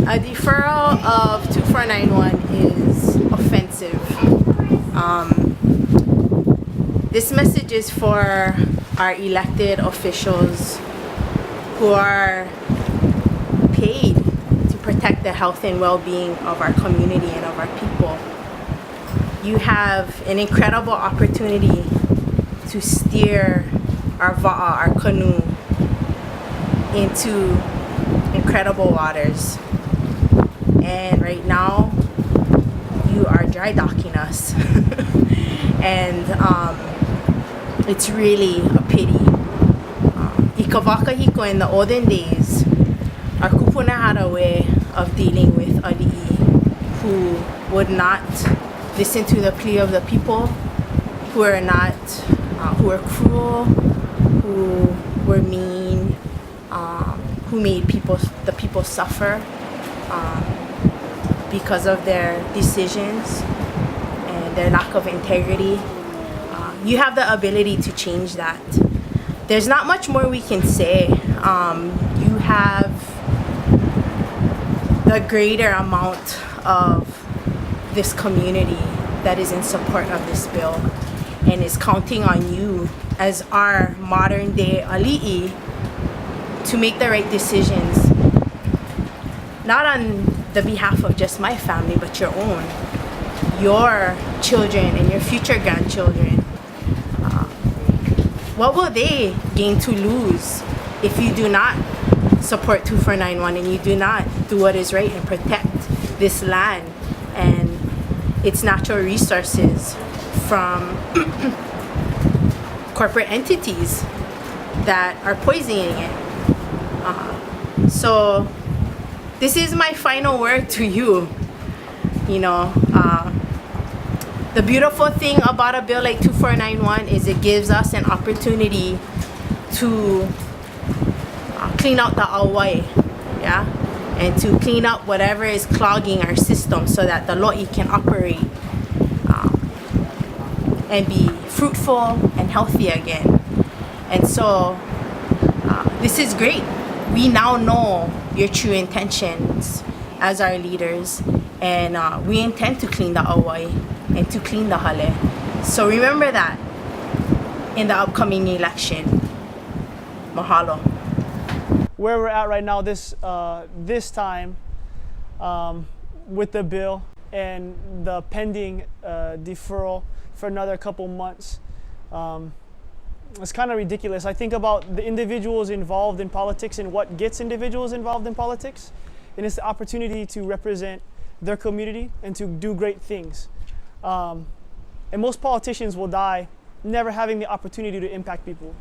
A deferral of 2491 is offensive. This message is for our elected officials who are paid to protect the health and well-being of our community and of our people. You have an incredible opportunity to steer our va'a, our canoe, into incredible waters. And right now, you are dry docking us. And it's really a pity. Ikawakahiko in the olden days, our kupuna had a way of dealing with ali'i who would not listen to the plea of the people, who are not, who were cruel, who were mean, who made the people suffer because of their decisions and their lack of integrity. You have the ability to change that. There's not much more we can say. You have the greater amount of this community that is in support of this bill and is counting on you as our modern day ali'i to make the right decisions, not on the behalf of just my family, but your own, your children and your future grandchildren. What will they gain to lose if you do not support 2491 and you do not do what is right and protect this land and its natural resources from corporate entities that are poisoning it? So this is my final word to you. The beautiful thing about a bill like 2491 is it gives us an opportunity to clean out the awai, yeah, and to clean up whatever is clogging our system so that the lo'i can operate and be fruitful and healthy again. And so this is great. We now know your true intentions as our leaders, and we intend to clean the awai and to clean the hale. So remember that in the upcoming election. Mahalo. Where we're at right now, this time with the bill and the pending deferral for another couple months, it's kind of ridiculous. I think about the individuals involved in politics and what gets individuals involved in politics, and it's the opportunity to represent their community and to do great things. And most politicians will die never having the opportunity to impact people.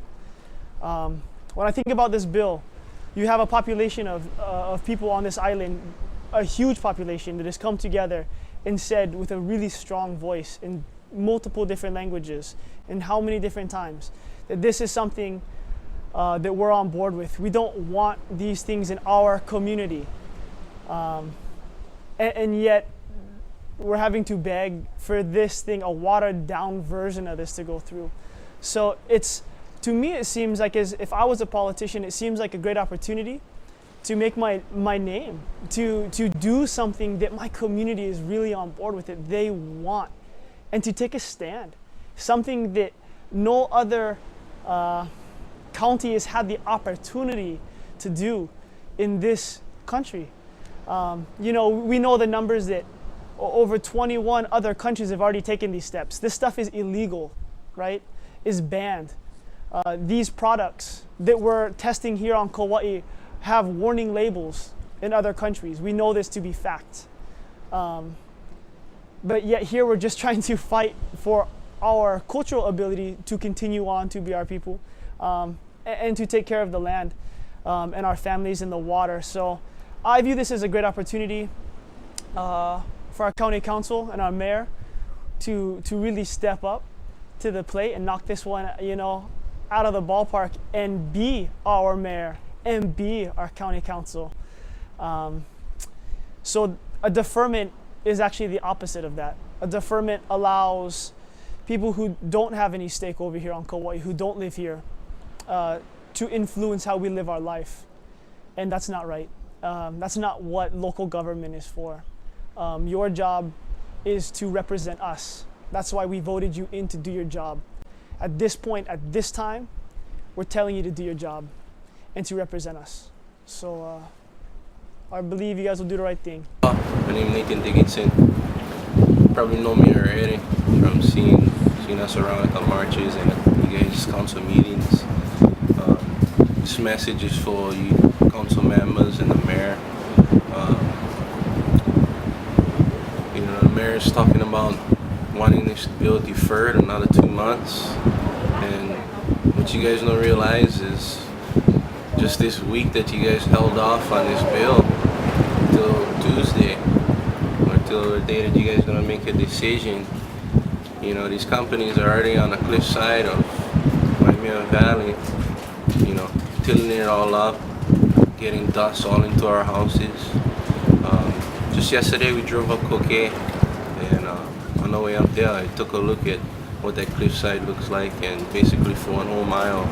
When I think about this bill, you have a population of people on this island, a huge population that has come together and said with a really strong voice in multiple different languages and how many different times that this is something that we're on board with. We don't want these things in our community. And yet we're having to beg for this thing, a watered down version of this to go through. So to me, it seems like if I was a politician, it seems like a great opportunity to make my name, to do something that my community is really on board with, it they want, and to take a stand, something that no other county has had the opportunity to do in this country. We know the numbers that over 21 other countries have already taken these steps. This stuff is illegal, right? Is banned. These products that we're testing here on Kaua'i have warning labels in other countries. We know this to be fact. But yet here we're just trying to fight for our cultural ability to continue on to be our people and to take care of the land and our families and the water. So I view this as a great opportunity for our county council and our mayor to really step up to the plate and knock this one, out of the ballpark and be our mayor and be our county council. So a deferment is actually the opposite of that. A deferment allows people who don't have any stake over here on Kaua'i, who don't live here, to influence how we live our life. And that's not right. That's not what local government is for. Your job is to represent us. That's why we voted you in to do your job. At this point, at this time, we're telling you to do your job and to represent us. So I believe you guys will do the right thing. My name is Nathan Dickinson. You probably know me already from seeing us around at the marches and at you guys' council meetings. This message is for you council members and the mayor. The mayor is talking about wanting this bill deferred another 2 months, and what you guys don't realize is just this week that you guys held off on this bill till Tuesday, or till the day that you guys are gonna make a decision. These companies are already on the cliffside of Waimea Valley, tilling it all up, getting dust all into our houses. Just yesterday we drove up Kaua'i, and on the way up there I took a look at what that cliffside looks like, and basically for 1 whole mile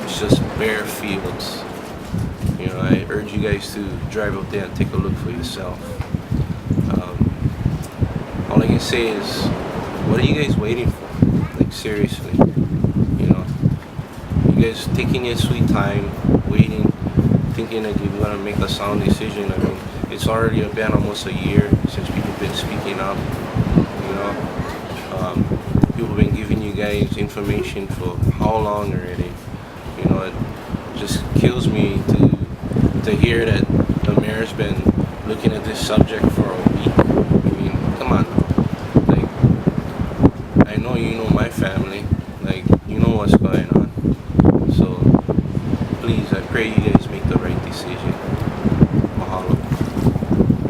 it's just bare fields. I urge you guys to drive up there and take a look for yourself. All I can say is, what are you guys waiting for? Like, seriously, you guys taking your sweet time, waiting, thinking that you're gonna make a sound decision. I mean, it's already been almost a year since people have been speaking up. People have been giving you guys information for how long already? It just kills me to hear that the mayor's been looking at this subject for a week. I mean, come on now. Like, I know you know my family. Like, you know what's going on. So, please, I pray you guys make the right decision. Mahalo.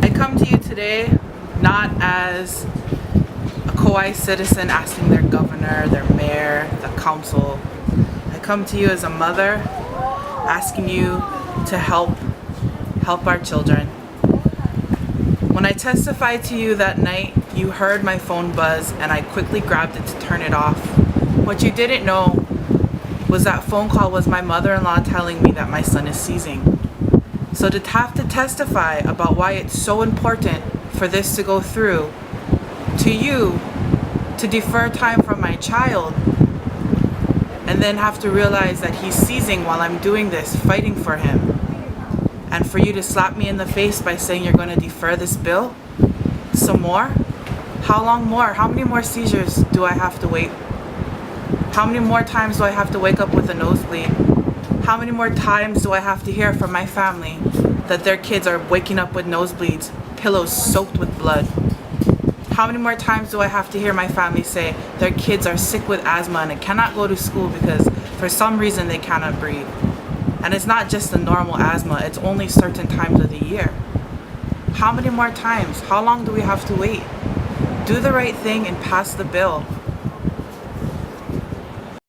I come to you today not as a Kauai citizen asking their governor, their mayor, the council. I come to you as a mother asking you to help our children. When I testified to you that night, you heard my phone buzz and I quickly grabbed it to turn it off. What you didn't know was that phone call was my mother-in-law telling me that my son is seizing. So to have to testify about why it's so important for this to go through, to you, to defer time from my child, and then have to realize that he's seizing while I'm doing this, fighting for him, and for you to slap me in the face by saying you're going to defer this bill some more? How long more? How many more seizures do I have to wait? How many more times do I have to wake up with a nosebleed? How many more times do I have to hear from my family that their kids are waking up with nosebleeds, pillows soaked with blood? How many more times do I have to hear my family say their kids are sick with asthma and cannot go to school because for some reason they cannot breathe? And it's not just the normal asthma, it's only certain times of the year. How many more times? How long do we have to wait? Do the right thing and pass the bill.